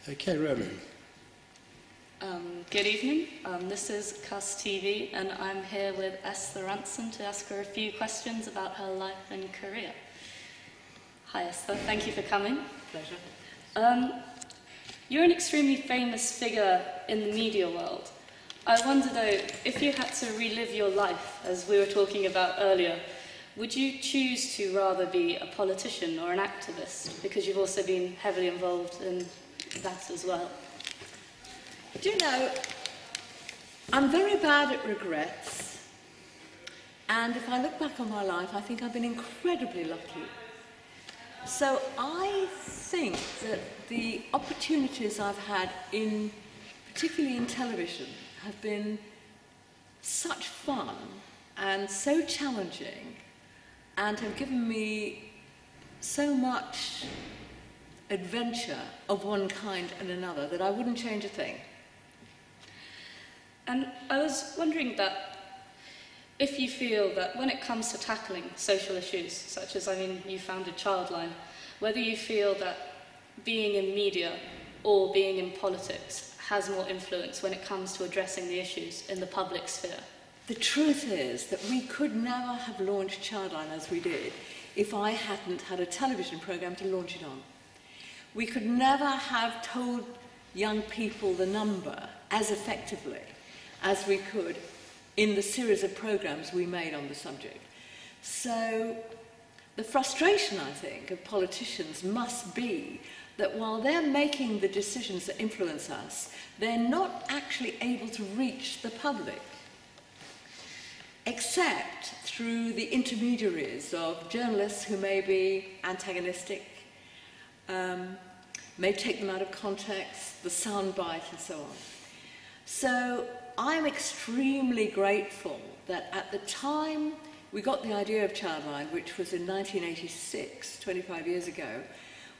Okay, Roman. Good evening. This is CUS TV, and I'm here with Esther Rantzen to ask her a few questions about her life and career. Hi, Esther. Thank you for coming. Pleasure. You're an extremely famous figure in the media world. I wonder, though, if you had to relive your life, as we were talking about earlier, would you choose to rather be a politician or an activist? Because you've also been heavily involved in that as well. Do you know, I'm very bad at regrets, and if I look back on my life, I think I've been incredibly lucky. So I think that the opportunities I've had, particularly in television, have been such fun and so challenging, and have given me so much adventure of one kind and another that I wouldn't change a thing. And I was wondering that if you feel that when it comes to tackling social issues, such as, you founded ChildLine, whether you feel that being in media or being in politics has more influence when it comes to addressing the issues in the public sphere. The truth is that we could never have launched ChildLine as we did if I hadn't had a television programme to launch it on. We could never have told young people the number as effectively as we could in the series of programmes we made on the subject. So the frustration, I think, of politicians must be that while they're making the decisions that influence us, they're not actually able to reach the public, except through the intermediaries of journalists who may be antagonistic, may take them out of context, the soundbite and so on. So I'm extremely grateful that at the time we got the idea of ChildLine, which was in 1986, 25 years ago,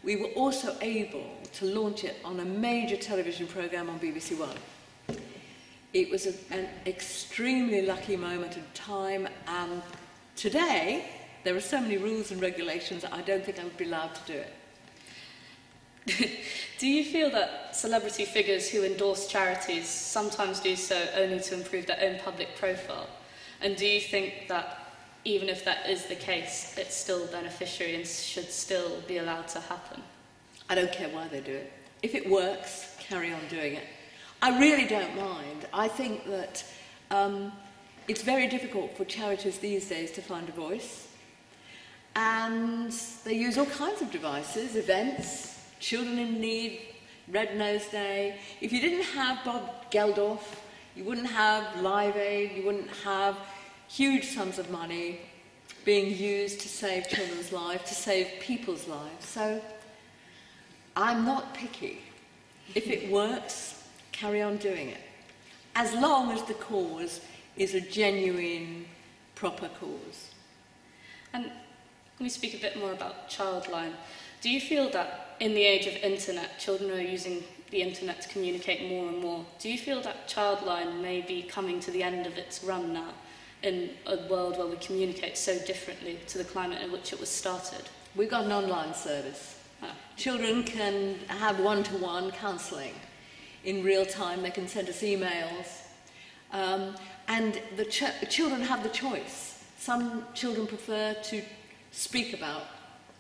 we were also able to launch it on a major television programme on BBC One. It was an extremely lucky moment in time, and today there are so many rules and regulations that I don't think I would be allowed to do it. Do you feel that celebrity figures who endorse charities sometimes do so only to improve their own public profile? And do you think that even if that is the case, it's still beneficiary and should still be allowed to happen? I don't care why they do it. If it works, carry on doing it. I really don't mind. I think that it's very difficult for charities these days to find a voice. And they use all kinds of devices, events, Children in Need, Red Nose Day. If you didn't have Bob Geldof, you wouldn't have Live Aid, you wouldn't have huge sums of money being used to save children's lives, to save people's lives. So I'm not picky. If it works, carry on doing it, as long as the cause is a genuine, proper cause. And can we speak a bit more about ChildLine? Do you feel that in the age of internet, children are using the internet to communicate more and more? Do you feel that ChildLine may be coming to the end of its run now in a world where we communicate so differently to the climate in which it was started? We've got an online service. Children can have one-to-one counselling in real time. They can send us emails. And the children have the choice. Some children prefer to speak about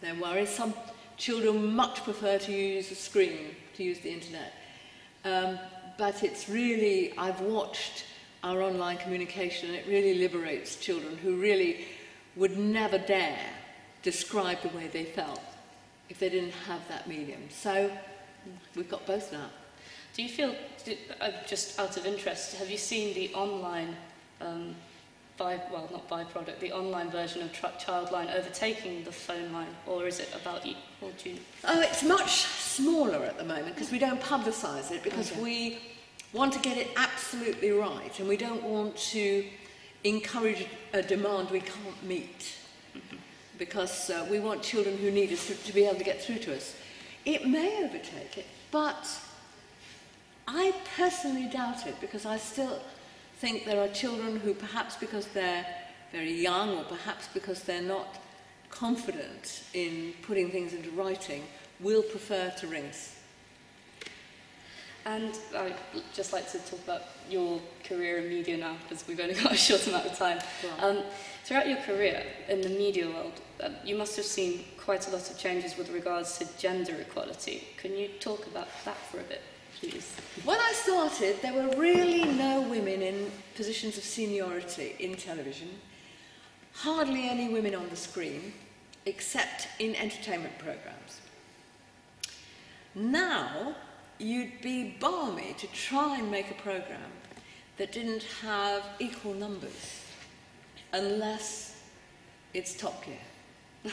their worries. Some children much prefer to use a screen, to use the internet. But it's really, I've watched our online communication, and it really liberates children who really would never dare describe the way they felt if they didn't have that medium. So we've got both now. Do you feel, just out of interest, have you seen the online the online version of ChildLine overtaking the phone line, or is it about you? Or do you... Oh, it's much smaller at the moment because we don't publicise it, because we want to get it absolutely right, and we don't want to encourage a demand we can't meet, because we want children who need us to be able to get through to us. It may overtake it, but I personally doubt it, because I still think there are children who, perhaps because they're very young, or perhaps because they're not confident in putting things into writing, will prefer to ring us. And I'd just like to talk about your career in media now, because we've only got a short amount of time. Right. Throughout your career in the media world, you must have seen quite a lot of changes with regards to gender equality. Can you talk about that for a bit, please? When I started, there were really no women in positions of seniority in television, hardly any women on the screen, except in entertainment programmes. Now, you'd be balmy to try and make a programme that didn't have equal numbers, unless it's Top Gear.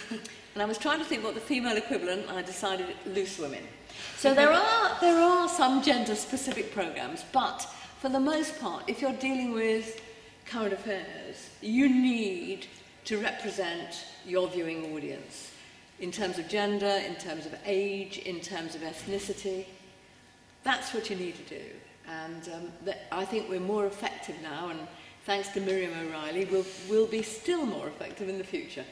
And I was trying to think what the female equivalent, and I decided Loose Women. So there are some gender-specific programmes, but for the most part, if you're dealing with current affairs, you need to represent your viewing audience in terms of gender, in terms of age, in terms of ethnicity. That's what you need to do. And I think we're more effective now, and thanks to Miriam O'Reilly, we'll be still more effective in the future.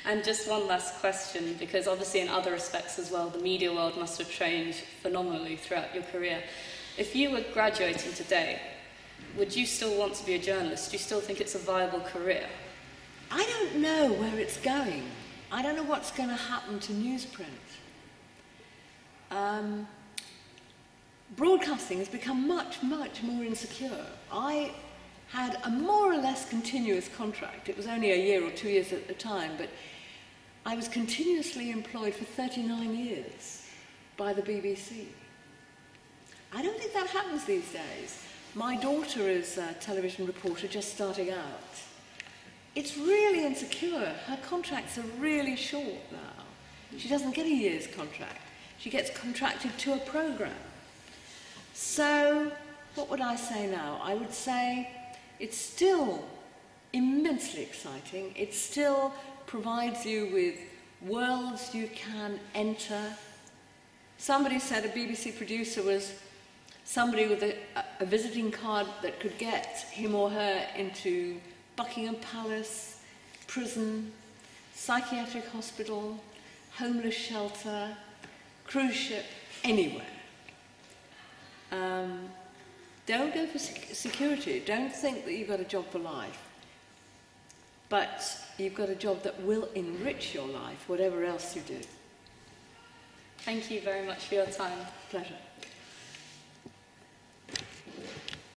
And just one last question, because obviously in other respects as well, the media world must have changed phenomenally throughout your career. If you were graduating today, would you still want to be a journalist? Do you still think it's a viable career? I don't know where it's going. I don't know what's going to happen to newsprint. Broadcasting has become much, much more insecure. I had a more or less continuous contract. It was only a year or 2 years at the time, but I was continuously employed for 39 years by the BBC. I don't think that happens these days. My daughter is a television reporter just starting out. It's really insecure. Her contracts are really short now. She doesn't get a year's contract. She gets contracted to a programme. So, what would I say now? I would say it's still immensely exciting. It still provides you with worlds you can enter. Somebody said a BBC producer was somebody with a visiting card that could get him or her into Buckingham Palace, prison, psychiatric hospital, homeless shelter, cruise ship, anywhere. Don't go for security. Don't think that you've got a job for life. But you've got a job that will enrich your life, whatever else you do. Thank you very much for your time. Pleasure.